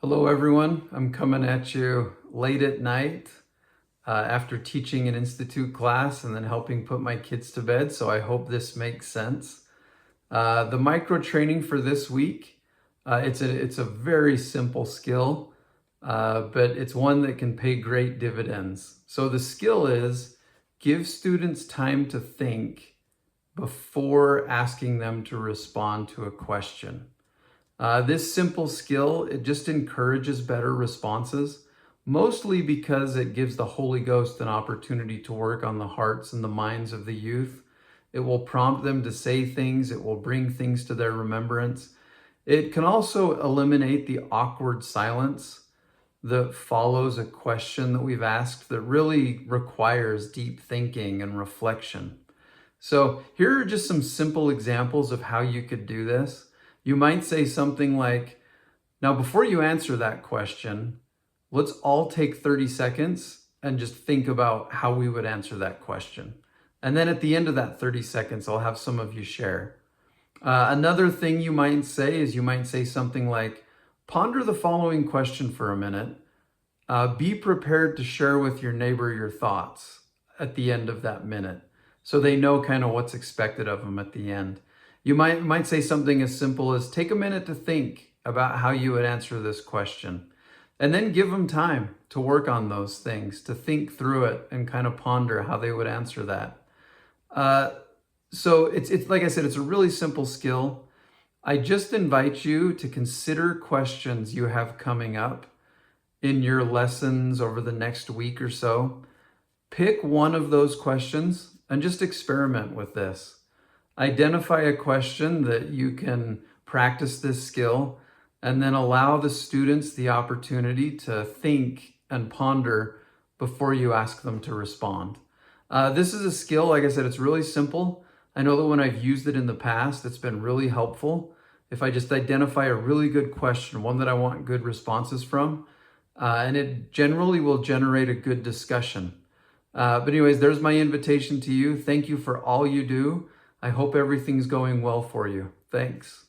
Hello, everyone. I'm coming at you late at night after teaching an institute class and then helping put my kids to bed, so I hope this makes sense. The micro training for this week, it's a very simple skill, but it's one that can pay great dividends. So the skill is give students time to think before asking them to respond to a question. This simple skill, it just encourages better responses, mostly because it gives the Holy Ghost an opportunity to work on the hearts and the minds of the youth. It will prompt them to say things. It will bring things to their remembrance. It can also eliminate the awkward silence that follows a question that we've asked that really requires deep thinking and reflection. So here are just some simple examples of how you could do this. You might say something like, now before you answer that question, let's all take 30 seconds and just think about how we would answer that question. And then at the end of that 30 seconds, I'll have some of you share. Another thing you might say is you might say something like, ponder the following question for a minute. Be prepared to share with your neighbor your thoughts at the end of that minute, so they know kind of what's expected of them at the end. You might say something as simple as take a minute to think about how you would answer this question, and then give them time to work on those things, to think through it and kind of ponder how they would answer that. So it's like I said, it's a really simple skill. I just invite you to consider questions you have coming up in your lessons over the next week or so. Pick one of those questions and just experiment with this. Identify a question that you can practice this skill, and then allow the students the opportunity to think and ponder before you ask them to respond. This is a skill, like I said, it's really simple. I know that when I've used it in the past, it's been really helpful. If I just identify a really good question, one that I want good responses from, and it generally will generate a good discussion. But anyways, there's my invitation to you. Thank you for all you do. I hope everything's going well for you. Thanks.